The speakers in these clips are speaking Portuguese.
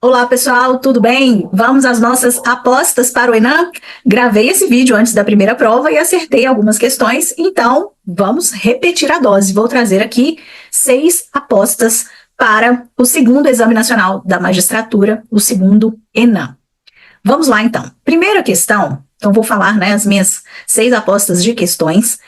Olá, pessoal, tudo bem? Vamos às nossas apostas para o Enem? Gravei esse vídeo antes da primeira prova e acertei algumas questões, então vamos repetir a dose. Vou trazer aqui 6 apostas para o segundo Exame Nacional da Magistratura, o segundo Enem. Vamos lá, então. Primeira questão, então vou falar, as minhas 6 apostas de questões.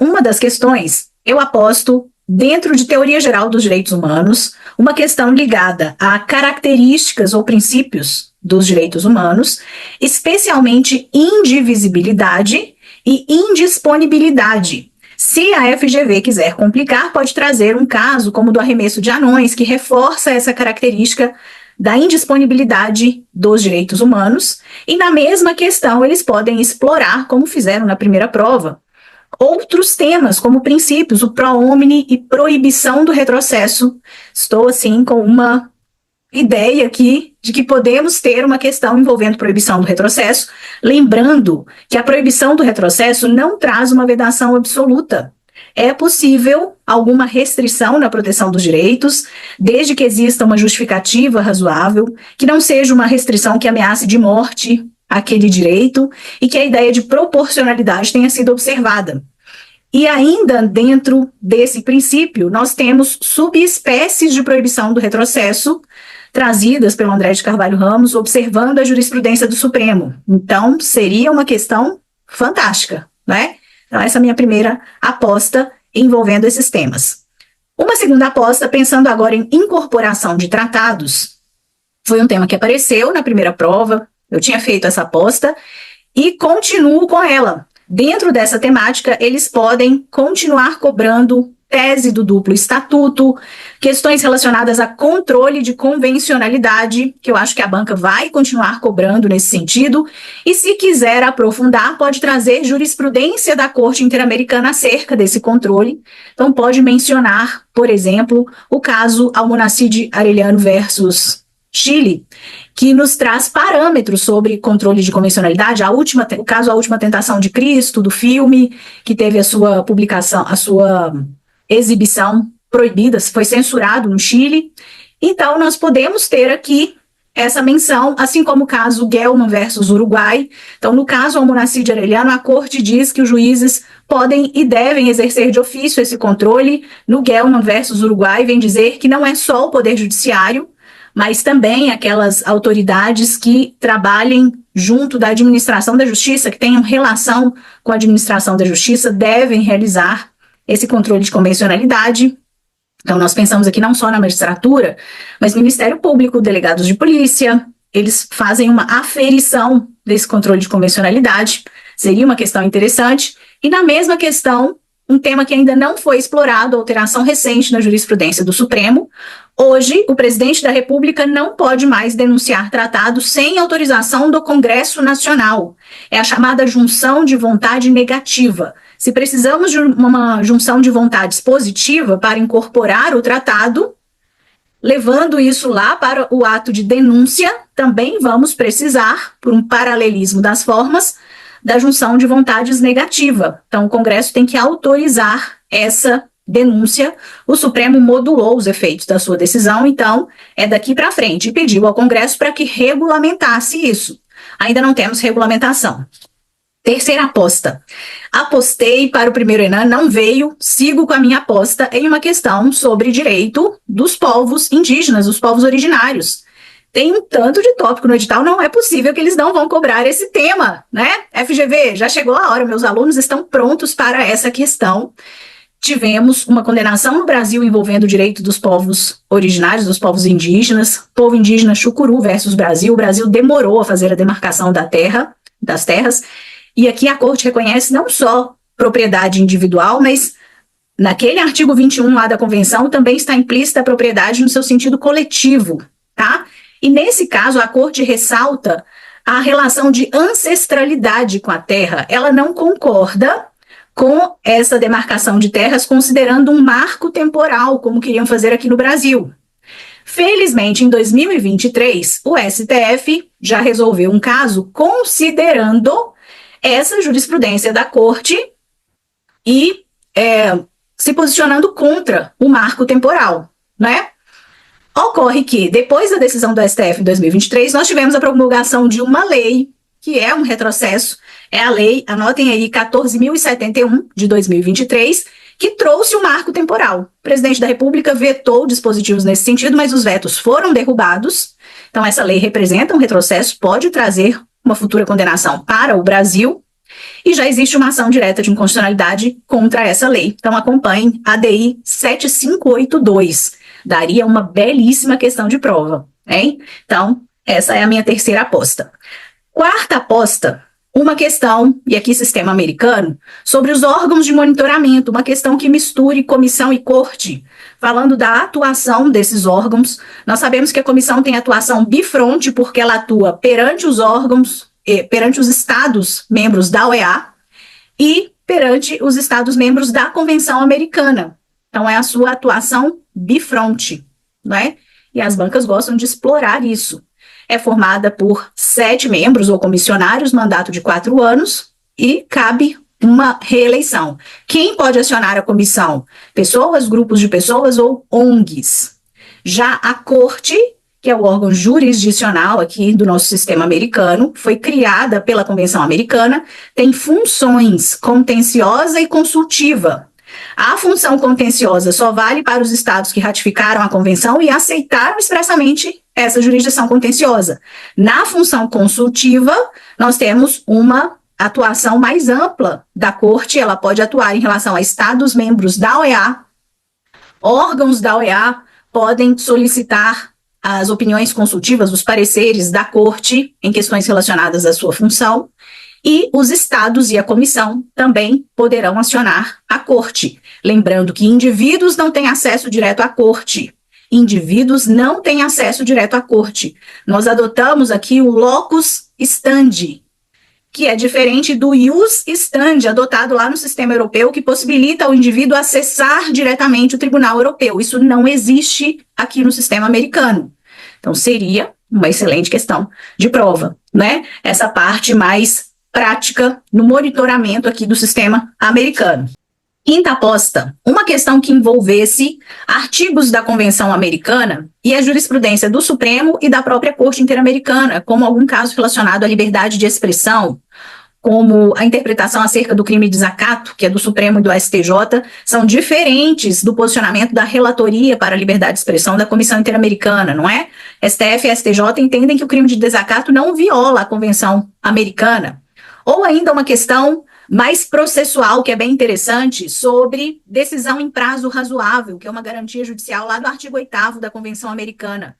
Uma das questões, eu aposto dentro de teoria geral dos direitos humanos, uma questão ligada a características ou princípios dos direitos humanos, especialmente indivisibilidade e indisponibilidade. Se a FGV quiser complicar, pode trazer um caso como o do arremesso de anões, que reforça essa característica da indisponibilidade dos direitos humanos, e na mesma questão eles podem explorar, como fizeram na primeira prova, outros temas, como princípios, o pro homine e proibição do retrocesso. Estou, assim, com uma ideia aqui de que podemos ter uma questão envolvendo proibição do retrocesso, lembrando que a proibição do retrocesso não traz uma vedação absoluta. É possível alguma restrição na proteção dos direitos, desde que exista uma justificativa razoável, que não seja uma restrição que ameace de morte aquele direito e que a ideia de proporcionalidade tenha sido observada. E ainda dentro desse princípio, nós temos subespécies de proibição do retrocesso trazidas pelo André de Carvalho Ramos, observando a jurisprudência do Supremo. Então, seria uma questão fantástica, né? Então, essa é a minha primeira aposta envolvendo esses temas. Uma segunda aposta, pensando agora em incorporação de tratados, foi um tema que apareceu na primeira prova. Eu tinha feito essa aposta e continuo com ela. Dentro dessa temática, eles podem continuar cobrando tese do duplo estatuto, questões relacionadas a controle de convencionalidade, que eu acho que a banca vai continuar cobrando nesse sentido, e se quiser aprofundar, pode trazer jurisprudência da Corte Interamericana acerca desse controle. Então, pode mencionar, por exemplo, o caso Almonacid Arellano versus Chile, que nos traz parâmetros sobre controle de convencionalidade, o caso A Última Tentação de Cristo, do filme, que teve a sua publicação, a sua exibição proibida, foi censurado no Chile. Então, nós podemos ter aqui essa menção, assim como o caso Gelman versus Uruguai. Então, no caso Almonacid Arellano, a Corte diz que os juízes podem e devem exercer de ofício esse controle. No Gelman versus Uruguai, vem dizer que não é só o Poder Judiciário, mas também aquelas autoridades que trabalhem junto da administração da justiça, que tenham relação com a administração da justiça, devem realizar esse controle de convencionalidade. Então, nós pensamos aqui não só na magistratura, mas Ministério Público, delegados de polícia, eles fazem uma aferição desse controle de convencionalidade, seria uma questão interessante. E na mesma questão, um tema que ainda não foi explorado, alteração recente na jurisprudência do Supremo. Hoje, o presidente da República não pode mais denunciar tratado sem autorização do Congresso Nacional. É a chamada junção de vontade negativa. Se precisamos de uma junção de vontades positiva para incorporar o tratado, levando isso lá para o ato de denúncia, também vamos precisar, por um paralelismo das formas, da junção de vontades negativa. Então, o Congresso tem que autorizar essa denúncia. O Supremo modulou os efeitos da sua decisão, então, é daqui para frente, e pediu ao Congresso para que regulamentasse isso. Ainda não temos regulamentação. Terceira aposta. Apostei para o primeiro Enem, não veio, sigo com a minha aposta em uma questão sobre direito dos povos indígenas, dos povos originários. Tem um tanto de tópico no edital, não é possível que eles não vão cobrar esse tema, né? FGV, já chegou a hora, meus alunos estão prontos para essa questão. Tivemos uma condenação no Brasil envolvendo o direito dos povos originários, dos povos indígenas, povo indígena Chucuru versus Brasil. O Brasil demorou a fazer a demarcação das terras, e aqui a Corte reconhece não só propriedade individual, mas naquele artigo 21 lá da Convenção também está implícita a propriedade no seu sentido coletivo, tá? E nesse caso, a Corte ressalta a relação de ancestralidade com a terra. Ela não concorda com essa demarcação de terras, considerando um marco temporal, como queriam fazer aqui no Brasil. Felizmente, em 2023, o STF já resolveu um caso considerando essa jurisprudência da Corte e se posicionando contra o marco temporal, né? Ocorre que, depois da decisão do STF em 2023, nós tivemos a promulgação de uma lei, que é um retrocesso, é a lei, anotem aí, 14.071, de 2023, que trouxe o marco temporal. O presidente da República vetou dispositivos nesse sentido, mas os vetos foram derrubados. Então, essa lei representa um retrocesso, pode trazer uma futura condenação para o Brasil, e já existe uma ação direta de inconstitucionalidade contra essa lei. Então, acompanhem a DI 7582. Daria uma belíssima questão de prova, hein? Então, essa é a minha terceira aposta. Quarta aposta, uma questão, e aqui sistema americano, sobre os órgãos de monitoramento, uma questão que misture comissão e corte. Falando da atuação desses órgãos, nós sabemos que a comissão tem atuação bifronte, porque ela atua perante os órgãos, perante os estados membros da OEA e perante os estados membros da Convenção Americana. Então, é a sua atuação bifronte, não é? E as bancas gostam de explorar isso. É formada por 7 membros ou comissionários, mandato de 4 anos, e cabe uma reeleição. Quem pode acionar a comissão? Pessoas, grupos de pessoas ou ONGs. Já a Corte, que é o órgão jurisdicional aqui do nosso sistema americano, foi criada pela Convenção Americana, tem funções contenciosa e consultiva. A função contenciosa só vale para os estados que ratificaram a convenção e aceitaram expressamente essa jurisdição contenciosa. Na função consultiva, nós temos uma atuação mais ampla da Corte, ela pode atuar em relação a estados membros da OEA, órgãos da OEA podem solicitar as opiniões consultivas, os pareceres da Corte em questões relacionadas à sua função, e os estados e a comissão também poderão acionar a Corte. Lembrando que indivíduos não têm acesso direto à Corte. Indivíduos não têm acesso direto à Corte. Nós adotamos aqui o locus standi, que é diferente do ius standi, adotado lá no sistema europeu, que possibilita ao indivíduo acessar diretamente o Tribunal Europeu. Isso não existe aqui no sistema americano. Então, seria uma excelente questão de prova, né? Essa parte mais prática no monitoramento aqui do sistema americano. Quinta aposta, uma questão que envolvesse artigos da Convenção Americana e a jurisprudência do Supremo e da própria Corte Interamericana, como algum caso relacionado à liberdade de expressão, como a interpretação acerca do crime de desacato, que é do Supremo e do STJ, são diferentes do posicionamento da Relatoria para a Liberdade de Expressão da Comissão Interamericana, não é? STF e STJ entendem que o crime de desacato não viola a Convenção Americana. Ou ainda uma questão mais processual, que é bem interessante, sobre decisão em prazo razoável, que é uma garantia judicial lá do artigo 8º da Convenção Americana.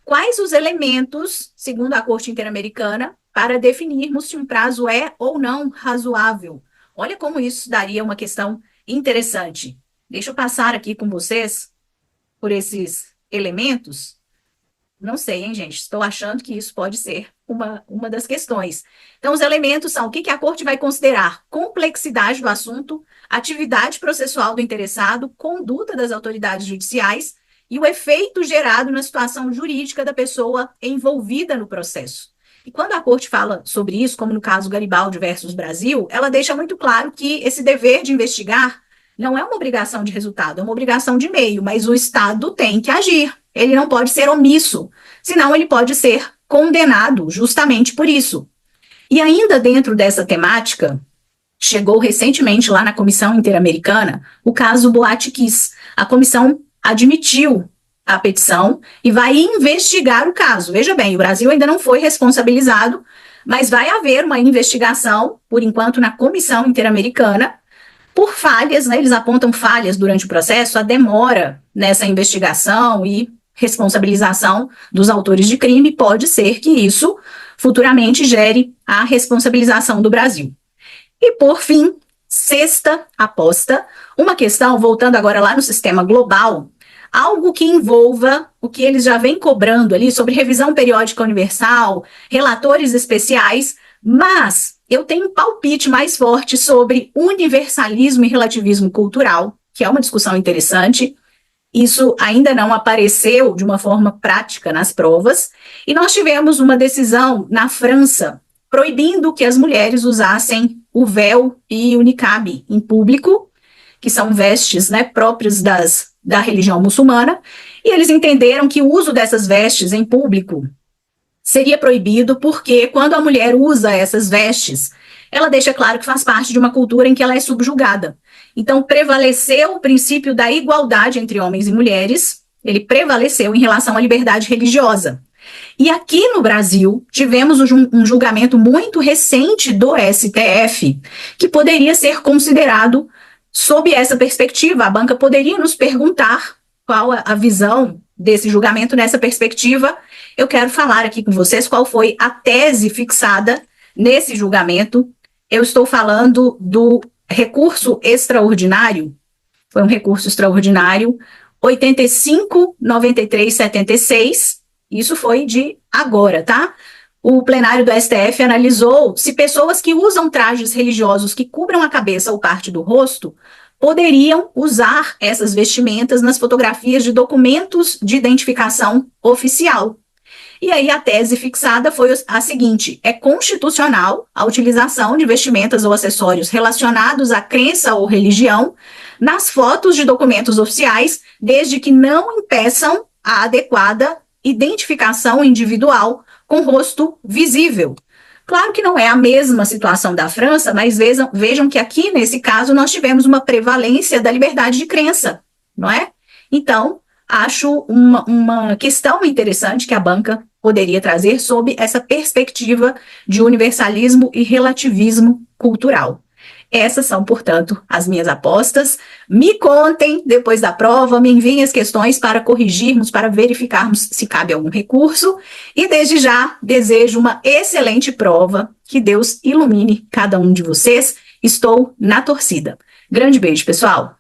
Quais os elementos, segundo a Corte Interamericana, para definirmos se um prazo é ou não razoável? Olha como isso daria uma questão interessante. Deixa eu passar aqui com vocês por esses elementos. Não sei, hein, gente? Estou achando que isso pode ser uma das questões. Então, os elementos são o que a Corte vai considerar: complexidade do assunto, atividade processual do interessado, conduta das autoridades judiciais e o efeito gerado na situação jurídica da pessoa envolvida no processo. E quando a Corte fala sobre isso, como no caso Garibaldi versus Brasil, ela deixa muito claro que esse dever de investigar não é uma obrigação de resultado, é uma obrigação de meio, mas o Estado tem que agir. Ele não pode ser omisso, senão ele pode ser condenado justamente por isso. E ainda dentro dessa temática, chegou recentemente lá na Comissão Interamericana o caso Boate Kiss. A comissão admitiu a petição e vai investigar o caso. Veja bem, o Brasil ainda não foi responsabilizado, mas vai haver uma investigação, por enquanto, na Comissão Interamericana, por falhas, né? Eles apontam falhas durante o processo, a demora nessa investigação e responsabilização dos autores de crime, pode ser que isso futuramente gere a responsabilização do Brasil. E, por fim, sexta aposta, uma questão, voltando agora lá no sistema global, algo que envolva o que eles já vêm cobrando ali sobre revisão periódica universal, relatores especiais, mas eu tenho um palpite mais forte sobre universalismo e relativismo cultural, que é uma discussão interessante. Isso ainda não apareceu de uma forma prática nas provas, e nós tivemos uma decisão na França proibindo que as mulheres usassem o véu e o niqab em público, que são vestes, né, próprias da religião muçulmana, E eles entenderam que o uso dessas vestes em público seria proibido porque quando a mulher usa essas vestes, ela deixa claro que faz parte de uma cultura em que ela é subjugada. Então, prevaleceu o princípio da igualdade entre homens e mulheres, ele prevaleceu em relação à liberdade religiosa. E aqui no Brasil, tivemos um julgamento muito recente do STF, que poderia ser considerado sob essa perspectiva. A banca poderia nos perguntar qual a visão desse julgamento nessa perspectiva. Eu quero falar aqui com vocês qual foi a tese fixada nesse julgamento. Eu estou falando do recurso extraordinário, foi um recurso extraordinário, 85.93.76, isso foi de agora, tá? O plenário do STF analisou se pessoas que usam trajes religiosos que cubram a cabeça ou parte do rosto poderiam usar essas vestimentas nas fotografias de documentos de identificação oficial. E aí a tese fixada foi a seguinte: é constitucional a utilização de vestimentas ou acessórios relacionados à crença ou religião nas fotos de documentos oficiais, desde que não impeçam a adequada identificação individual com rosto visível. Claro que não é a mesma situação da França, mas vejam que aqui, nesse caso, nós tivemos uma prevalência da liberdade de crença, não é? Então, acho uma questão interessante que a banca poderia trazer sob essa perspectiva de universalismo e relativismo cultural. Essas são, portanto, as minhas apostas. Me contem depois da prova, me enviem as questões para corrigirmos, para verificarmos se cabe algum recurso. E desde já desejo uma excelente prova. Que Deus ilumine cada um de vocês. Estou na torcida. Grande beijo, pessoal!